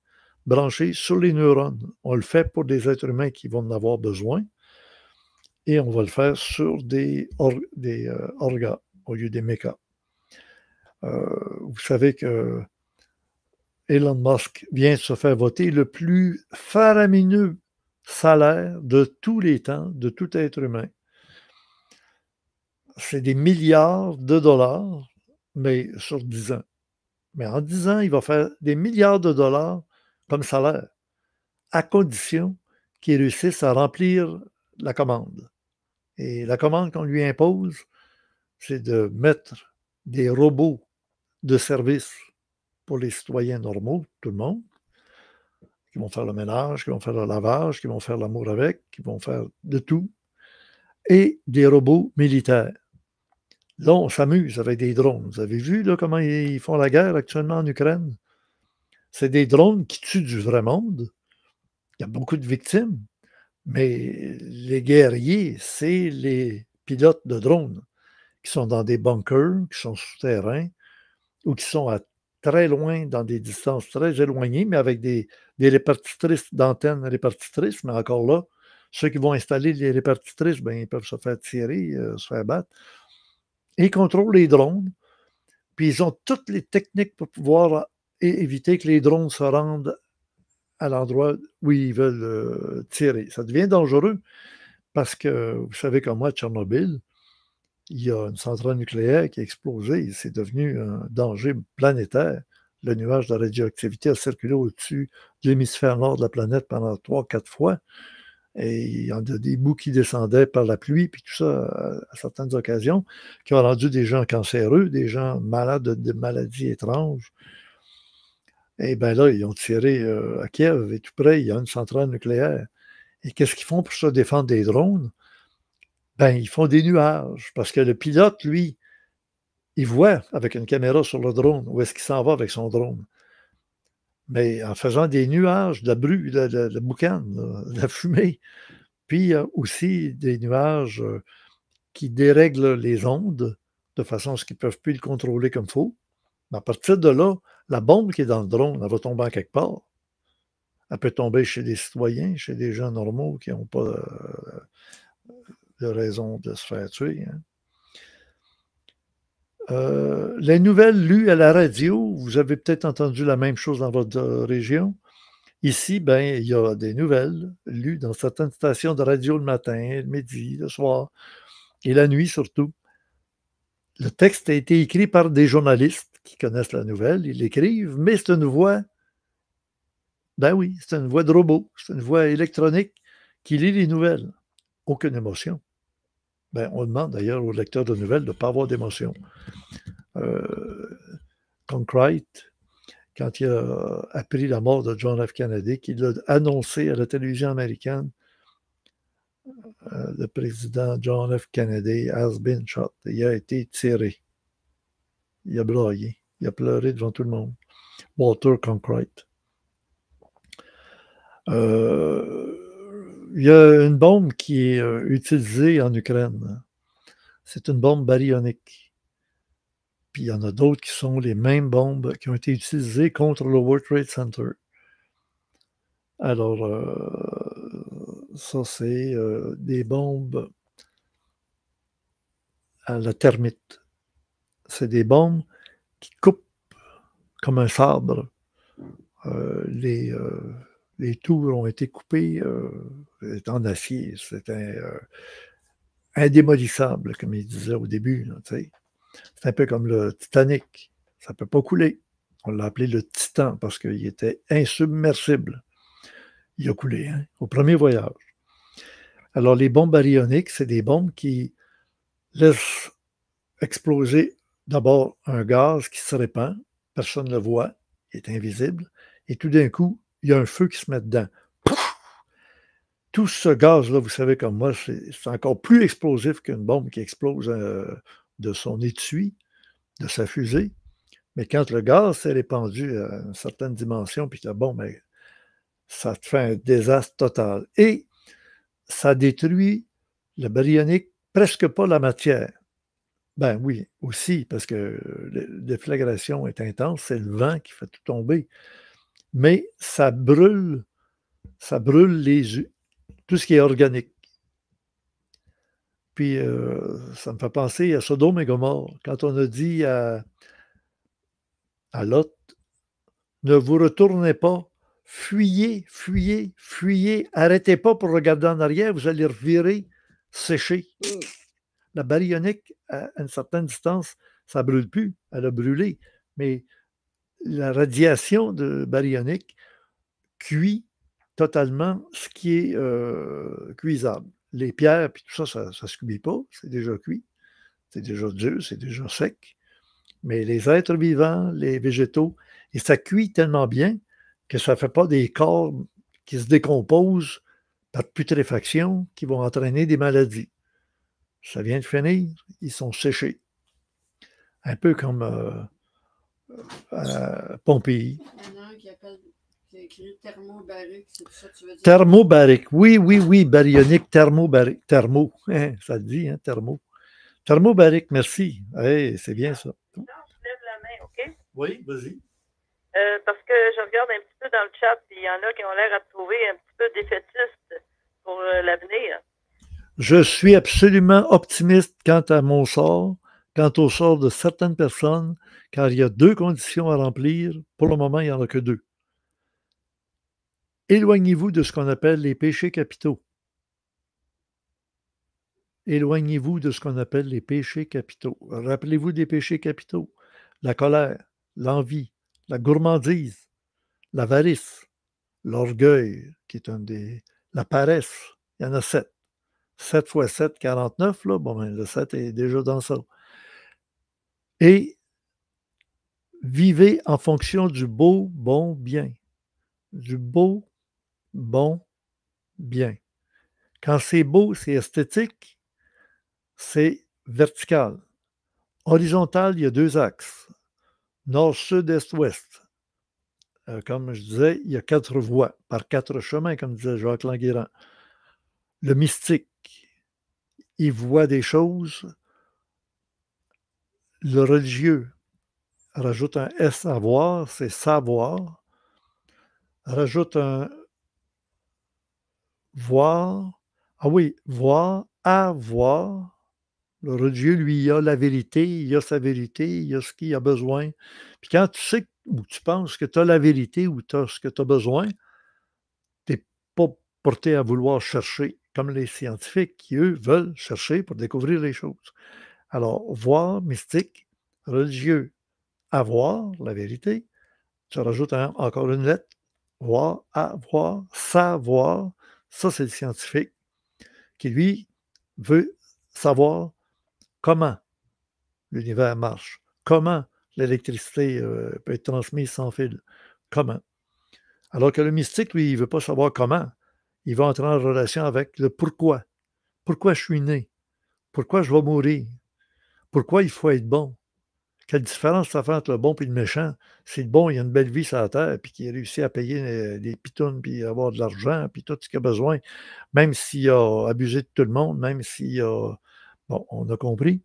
Speaker 2: branchés sur les neurones. On le fait pour des êtres humains qui vont en avoir besoin. Et on va le faire sur des orgas au lieu des mechas. Vous savez que Elon Musk vient de se faire voter le plus faramineux salaire de tous les temps, de tout être humain. C'est des milliards de dollars, mais sur 10 ans. Mais en 10 ans, il va faire des milliards de dollars comme salaire, à condition qu'il réussisse à remplir la commande. Et la commande qu'on lui impose, c'est de mettre des robots de service pour les citoyens normaux, tout le monde, qui vont faire le ménage, qui vont faire le lavage, qui vont faire l'amour avec, qui vont faire de tout, et des robots militaires. Là, on s'amuse avec des drones. Vous avez vu là, comment ils font la guerre actuellement en Ukraine? C'est des drones qui tuent du vrai monde. Il y a beaucoup de victimes, mais les guerriers, c'est les pilotes de drones qui sont dans des bunkers, qui sont souterrains, ou qui sont à très loin, dans des distances très éloignées, mais avec des répartitrices, d'antennes répartitrices, mais encore là, ceux qui vont installer les répartitrices, ben, ils peuvent se faire tirer, se faire battre. Et ils contrôlent les drones, puis ils ont toutes les techniques pour pouvoir éviter que les drones se rendent à l'endroit où ils veulent tirer. Ça devient dangereux parce que, vous savez comme moi, à Tchernobyl, il y a une centrale nucléaire qui a explosé. C'est devenu un danger planétaire. Le nuage de radioactivité a circulé au-dessus de l'hémisphère nord de la planète pendant 3-4 fois. Et il y en a des bouts qui descendaient par la pluie, puis tout ça, à certaines occasions, qui ont rendu des gens cancéreux, des gens malades de maladies étranges. Et bien là, ils ont tiré à Kiev, et tout près, il y a une centrale nucléaire. Et qu'est-ce qu'ils font pour se défendre des drones? Ben, ils font des nuages, parce que le pilote, lui, il voit avec une caméra sur le drone où est-ce qu'il s'en va avec son drone. Mais en faisant des nuages, de la brume, de la boucane, de la fumée, puis aussi des nuages qui dérèglent les ondes de façon à ce qu'ils ne peuvent plus le contrôler comme il faut. À partir de là, la bombe qui est dans le drone, elle va tomber en quelque part. Elle peut tomber chez des citoyens, chez des gens normaux qui n'ont pas de raison de se faire tuer. Hein. Les nouvelles lues à la radio, vous avez peut-être entendu la même chose dans votre région. Ici, ben, il y a des nouvelles lues dans certaines stations de radio le matin, le midi, le soir et la nuit surtout. Le texte a été écrit par des journalistes qui connaissent la nouvelle, ils l'écrivent, mais c'est une voix, ben oui, c'est une voix de robot, c'est une voix électronique qui lit les nouvelles. Aucune émotion. Ben, on demande d'ailleurs aux lecteurs de nouvelles de ne pas avoir d'émotion. Cronkite, quand il a appris la mort de John F. Kennedy, qu'il l'a annoncé à la télévision américaine, le président John F. Kennedy has been shot. Il a été tiré. Il a braillé. Il a pleuré devant tout le monde. Walter Cronkite. Il y a une bombe qui est utilisée en Ukraine. C'est une bombe baryonique. Puis il y en a d'autres qui sont les mêmes bombes qui ont été utilisées contre le World Trade Center. Alors, ça, c'est des bombes à la thermite. C'est des bombes qui coupent comme un sabre. Les tours ont été coupées en acier. C'était indémolissable, comme il disait au début. Là, c'est un peu comme le Titanic. Ça ne peut pas couler. On l'a appelé le Titan parce qu'il était insubmersible. Il a coulé, hein, au premier voyage. Alors, les bombes baryoniques, c'est des bombes qui laissent exploser d'abord un gaz qui se répand, personne ne le voit, il est invisible, et tout d'un coup, il y a un feu qui se met dedans. Pouf! Tout ce gaz-là, vous savez comme moi, c'est encore plus explosif qu'une bombe qui explose de son étui, de sa fusée. Mais quand le gaz s'est répandu à une certaine dimension, puis que bon, ben, ça te fait un désastre total. Et ça détruit le baryonique, presque pas la matière. Ben oui, aussi, parce que la déflagration est intense, c'est le vent qui fait tout tomber. Mais ça brûle tout ce qui est organique. Puis ça me fait penser à Sodome et Gomorrhe, quand on a dit à Lot, ne vous retournez pas, fuyez, fuyez, fuyez, arrêtez pas pour regarder en arrière, vous allez revirer, sécher. La baryonique, à une certaine distance, ça ne brûle plus, elle a brûlé. Mais la radiation de baryonique cuit totalement ce qui est cuisable. Les pierres, puis tout ça, ça ne se cuit pas, c'est déjà cuit, c'est déjà dur, c'est déjà sec. mais les êtres vivants, les végétaux, et ça cuit tellement bien que ça ne fait pas des corps qui se décomposent par putréfaction qui vont entraîner des maladies. Ça vient de finir, ils sont séchés. Un peu comme à Pompéi.
Speaker 4: Il y en a un qui a écrit thermobarique, c'est ça que tu veux dire?
Speaker 2: Thermobarique, oui, baryonique, thermobarique. Thermo, hein, ça le dit, hein, thermo. Thermobarique, merci. Hey, c'est bien ça.
Speaker 3: Non, je lève la main, OK?
Speaker 2: Oui, vas-y.
Speaker 3: Parce que je regarde un petit peu dans le chat, puis il y en a qui ont l'air à trouver un petit peu défaitistes pour l'avenir.
Speaker 2: Je suis absolument optimiste quant à mon sort, quant au sort de certaines personnes, car il y a 2 conditions à remplir. Pour le moment, il n'y en a que 2. Éloignez-vous de ce qu'on appelle les péchés capitaux. Éloignez-vous de ce qu'on appelle les péchés capitaux. Rappelez-vous des péchés capitaux. La colère, l'envie, la gourmandise, l'avarice, l'orgueil, qui est la paresse. Il y en a 7. 7 fois 7, 49, là. Bon, ben, le 7 est déjà dans ça. Et vivez en fonction du beau, bon, bien. Du beau, bon, bien. Quand c'est beau, c'est esthétique, c'est vertical. Horizontal, il y a 2 axes. Nord, sud, est, ouest. Comme je disais, il y a 4 voies, par 4 chemins, comme disait Jacques Languérand. Le mystique, il voit des choses. Le religieux rajoute un S à voir, c'est savoir. Rajoute un voir. Ah oui, voir, avoir. Le religieux, lui, il a la vérité, il a sa vérité, il a ce qu'il a besoin. Puis quand tu sais ou tu penses que tu as la vérité ou tu as ce que tu as besoin, tu n'es pas porté à vouloir chercher, comme les scientifiques qui, eux, veulent chercher pour découvrir les choses. Alors, voir, mystique, religieux, avoir, la vérité. Tu rajoutes encore une lettre, voir, avoir, savoir. Ça, c'est le scientifique qui, lui, veut savoir comment l'univers marche, comment l'électricité peut être transmise sans fil, comment. Alors que le mystique, lui, il ne veut pas savoir comment. Il va entrer en relation avec le pourquoi. Pourquoi je suis né? Pourquoi je vais mourir? Pourquoi il faut être bon? Quelle différence ça fait entre le bon et le méchant? Si le bon, il a une belle vie sur la terre, puis qu'il a réussi à payer des pitounes, puis avoir de l'argent, puis tout ce qu'il a besoin, même s'il a abusé de tout le monde, même s'il a... Bon, on a compris.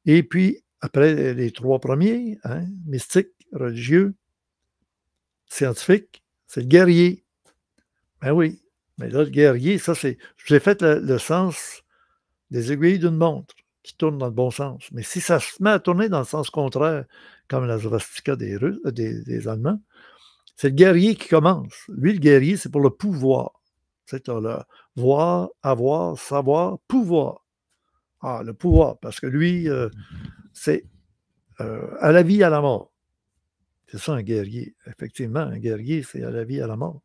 Speaker 2: Et puis, après les 3 premiers, hein, mystique, religieux, scientifique, c'est le guerrier. Ben oui, mais là, le guerrier, ça c'est... Je vous ai fait le sens des aiguilles d'une montre qui tourne dans le bon sens. Mais si ça se met à tourner dans le sens contraire, comme la svastika des Allemands, c'est le guerrier qui commence. Lui, le guerrier, c'est pour le pouvoir. C'est le voir, avoir, savoir, pouvoir. Ah, le pouvoir, parce que lui, c'est à la vie, à la mort. C'est ça, un guerrier. Effectivement, un guerrier, c'est à la vie, à la mort.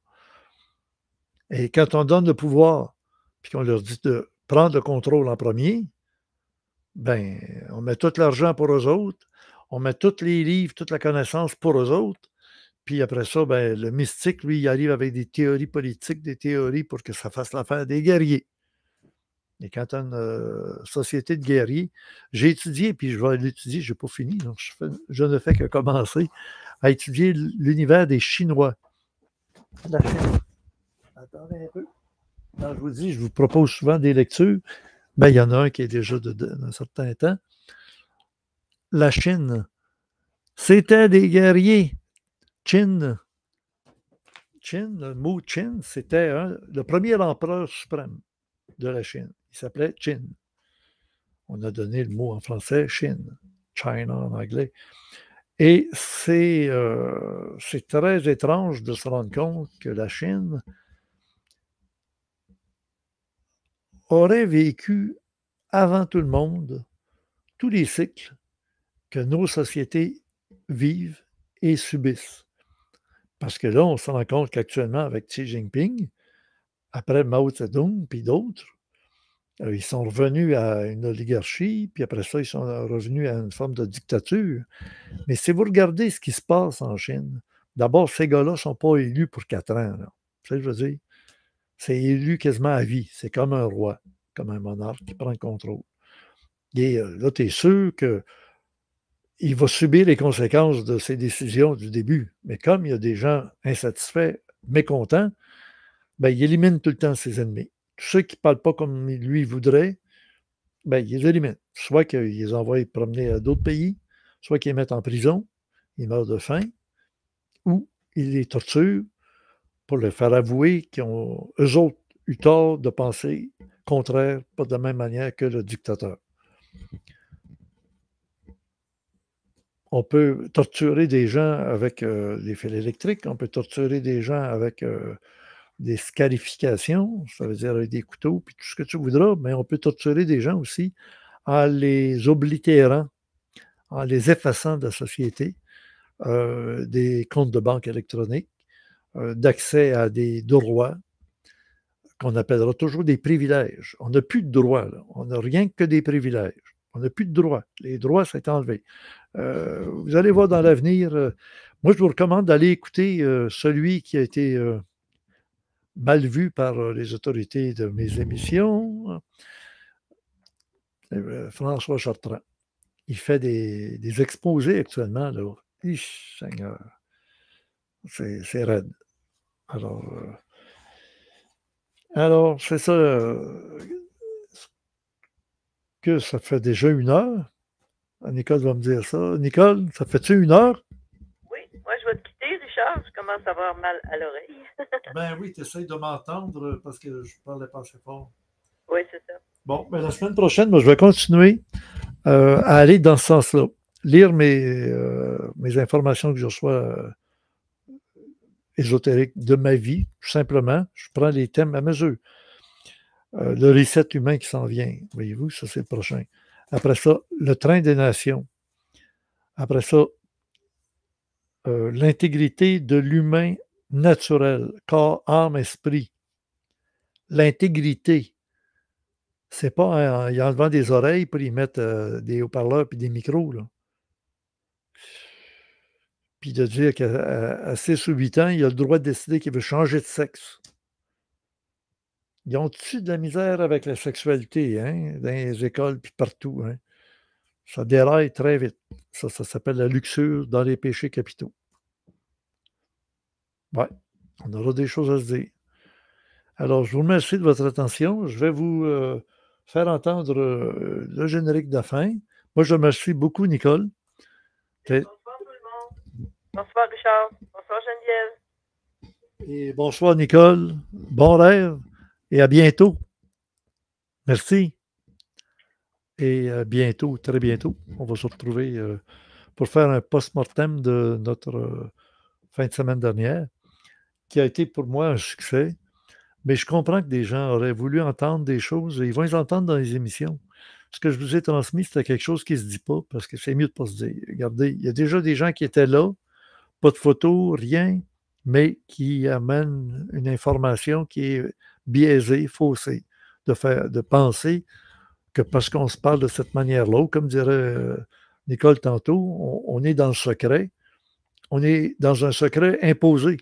Speaker 2: Et quand on donne le pouvoir, puis qu'on leur dit de prendre le contrôle en premier, ben, on met tout l'argent pour eux autres, on met tous les livres, toute la connaissance pour eux autres, puis après ça, ben, le mystique, lui, il arrive avec des théories politiques, des théories pour que ça fasse l'affaire des guerriers. Et quand tu as une société de guerriers, j'ai étudié, puis je vais l'étudier, je n'ai pas fini, donc je ne fais que commencer à étudier l'univers des Chinois. La Chine. Attendez un peu. Quand je vous dis, je vous propose souvent des lectures. Ben, il y en a un qui est déjà d'un certain temps. La Chine, c'était des guerriers. Qin, le mot Qin, c'était le premier empereur suprême de la Chine. Il s'appelait Qin. On a donné le mot en français, Chine, China en anglais. Et c'est très étrange de se rendre compte que la Chine aurait vécu avant tout le monde tous les cycles que nos sociétés vivent et subissent. Parce que là, on se rend compte qu'actuellement, avec Xi Jinping, après Mao Zedong puis d'autres, Ils sont revenus à une oligarchie, puis après ça, ils sont revenus à une forme de dictature. Mais si vous regardez ce qui se passe en Chine, d'abord, ces gars-là ne sont pas élus pour 4 ans. Là. Tu sais, ce que je veux dire? C'est élu quasiment à vie. C'est comme un roi, comme un monarque qui prend le contrôle. Et là, tu es sûr qu'il va subir les conséquences de ses décisions du début. Mais comme il y a des gens insatisfaits, mécontents, ben, il élimine tout le temps ses ennemis. Tous ceux qui ne parlent pas comme lui voudrait, ben, il les élimine. Soit qu'il les envoie promener à d'autres pays, soit qu'il les mette en prison, ils meurent de faim, ou il les torture pour leur faire avouer qu'ils ont, eux autres, eu tort de penser contraire, pas de la même manière que le dictateur. On peut torturer des gens avec des fils électriques, on peut torturer des gens avec des scarifications, ça veut dire avec des couteaux, puis tout ce que tu voudras, mais on peut torturer des gens aussi en les oblitérant, en les effaçant de la société, des comptes de banque électroniques, d'accès à des droits qu'on appellera toujours des privilèges. On n'a plus de droits, là. On n'a rien que des privilèges. On n'a plus de droits. Les droits, c'est enlevé. Vous allez voir dans l'avenir, moi, je vous recommande d'aller écouter celui qui a été mal vu par les autorités de mes émissions, François Chartrand. Il fait des exposés actuellement, là. Seigneur, c'est raide. Alors c'est ça que ça fait déjà 1 heure. Nicole va me dire ça. Nicole, ça fait-tu 1 heure?
Speaker 3: Oui, moi je vais te quitter, Richard. Je commence à avoir mal à l'oreille.
Speaker 2: Ben oui, tu essaies de m'entendre parce que je parlais pas assez fort.
Speaker 3: Oui, c'est ça.
Speaker 2: Bon, ben la semaine prochaine, moi, je vais continuer à aller dans ce sens-là. Lire mes informations que je reçois ésotériques de ma vie, tout simplement. Je prends les thèmes à mesure. Le reset humain qui s'en vient, voyez-vous, ça c'est le prochain. Après ça, le train des nations. Après ça, l'intégrité de l'humain naturel, corps, âme, esprit. L'intégrité. C'est pas en enlevant des oreilles pour y mettre des haut-parleurs et des micros, là. Puis de dire qu'à 6 ou 8 ans, il a le droit de décider qu'il veut changer de sexe. Ils ont-tu de la misère avec la sexualité, hein, dans les écoles puis partout, hein? Ça déraille très vite. Ça s'appelle la luxure dans les péchés capitaux. Ouais, on aura des choses à se dire. Alors, je vous remercie de votre attention. Je vais vous faire entendre le générique de la fin. Moi, je remercie beaucoup, Nicole.
Speaker 3: Bonsoir tout le monde. Bonsoir, Richard. Bonsoir, Geneviève.
Speaker 2: Et bonsoir, Nicole. Bon rêve et à bientôt. Merci. Et à bientôt, très bientôt. On va se retrouver pour faire un post-mortem de notre fin de semaine dernière, qui a été pour moi un succès. Mais je comprends que des gens auraient voulu entendre des choses, et ils vont les entendre dans les émissions. Ce que je vous ai transmis, c'était quelque chose qui ne se dit pas, parce que c'est mieux de ne pas se dire. Regardez, il y a déjà des gens qui étaient là, pas de photos, rien, mais qui amènent une information qui est biaisée, faussée, de penser que parce qu'on se parle de cette manière-là, ou comme dirait Nicole tantôt, on est dans le secret. On est dans un secret imposé.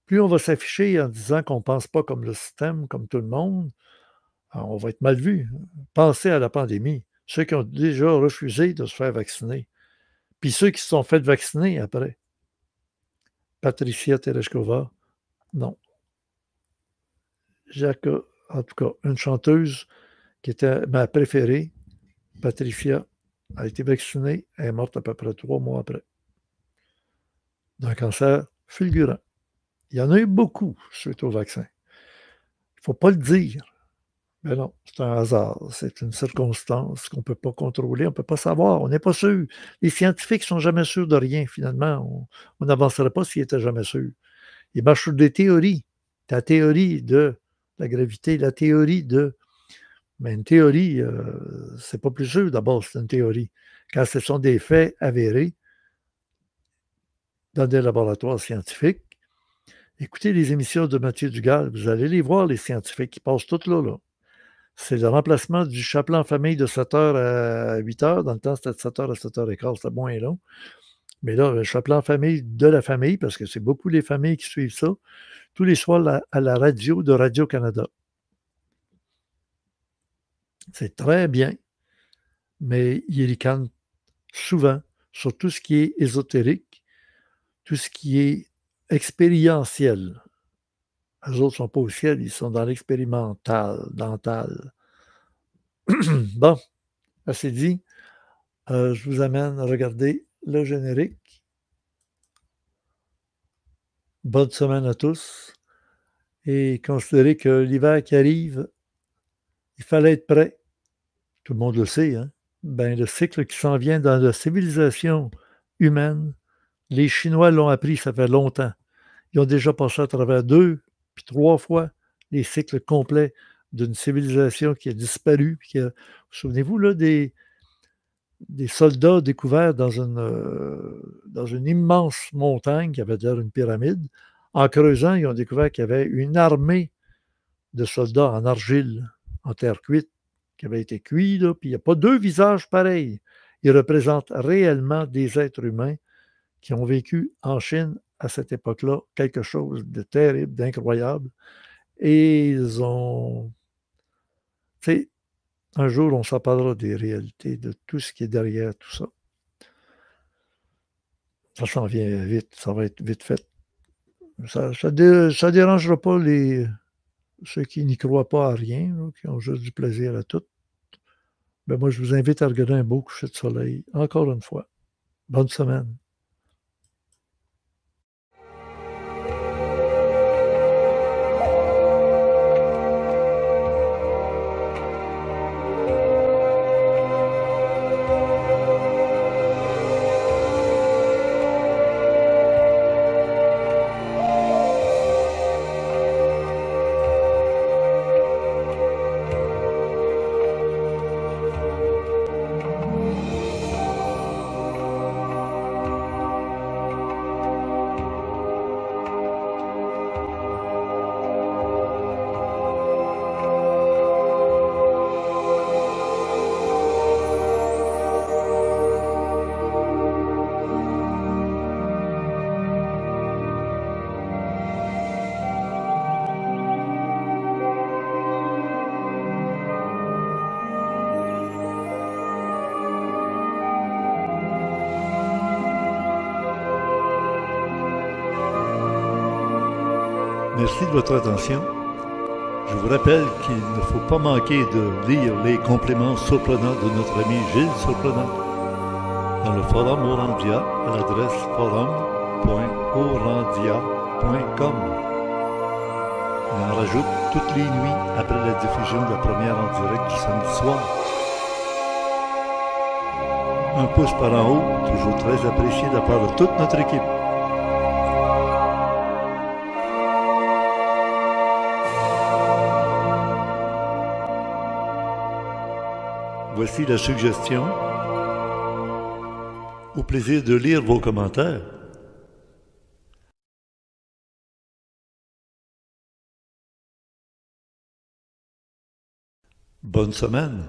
Speaker 2: Plus on va s'afficher en disant qu'on ne pense pas comme le système, comme tout le monde, on va être mal vu. Pensez à la pandémie. Ceux qui ont déjà refusé de se faire vacciner. Puis ceux qui se sont fait vacciner après. Patricia Tereshkova, non. Jacques, en tout cas, une chanteuse qui était ma préférée, Patricia, a été vaccinée, elle est morte à peu près 3 mois après. D'un cancer fulgurant. Il y en a eu beaucoup suite au vaccin. Il ne faut pas le dire. Mais non, c'est un hasard. C'est une circonstance qu'on ne peut pas contrôler, on ne peut pas savoir, on n'est pas sûr. Les scientifiques ne sont jamais sûrs de rien, finalement. On n'avancerait pas s'ils n'étaient jamais sûrs. Ils marchent sur des théories. La théorie de la gravité, la théorie de... Mais une théorie, c'est pas plus sûr d'abord, c'est une théorie. Quand ce sont des faits avérés dans des laboratoires scientifiques, écoutez les émissions de Mathieu Dugal, vous allez les voir, les scientifiques, qui passent toutes là. C'est le remplacement du chapelet en famille de 7h à 8h. Dans le temps, c'était de 7h à 7h15, c'était moins long. Mais là, le chapelet en famille de la famille, parce que c'est beaucoup les familles qui suivent ça, tous les soirs à la radio de Radio-Canada. C'est très bien, mais il ricane souvent sur tout ce qui est ésotérique, tout ce qui est expérientiel. Les autres ne sont pas au ciel, ils sont dans l'expérimental, dental. Bon, assez dit. Je vous amène à regarder le générique. Bonne semaine à tous. Et considérez que l'hiver qui arrive, il fallait être prêt. Tout le monde le sait, hein? Ben, le cycle qui s'en vient dans la civilisation humaine, les Chinois l'ont appris, ça fait longtemps. Ils ont déjà passé à travers 2 puis 3 fois les cycles complets d'une civilisation qui a disparu. Souvenez-vous là, des soldats découverts dans une immense montagne qui avait l'air une pyramide. En creusant, ils ont découvert qu'il y avait une armée de soldats en argile, en terre cuite, qui avait été cuits, là, puis il n'y a pas 2 visages pareils. Ils représentent réellement des êtres humains qui ont vécu en Chine à cette époque-là quelque chose de terrible, d'incroyable. Et ils ont... Tu sais, un jour, on s'en parlera des réalités, de tout ce qui est derrière tout ça. Ça s'en vient vite, ça va être vite fait. Ça dérangera pas ceux qui n'y croient pas à rien, là, qui ont juste du plaisir à tout. Ben moi, je vous invite à regarder un beau coucher de soleil, encore une fois. Bonne semaine. Merci de votre attention. Je vous rappelle qu'il ne faut pas manquer de lire les compléments surprenants de notre ami Gilles Surprenant dans le forum Orandia à l'adresse forum.orandia.com. Il en rajoute toutes les nuits après la diffusion de la première en direct du samedi soir. Un pouce par en haut, toujours très apprécié de la part de toute notre équipe. Voici la suggestion. Au plaisir de lire vos commentaires. Bonne semaine.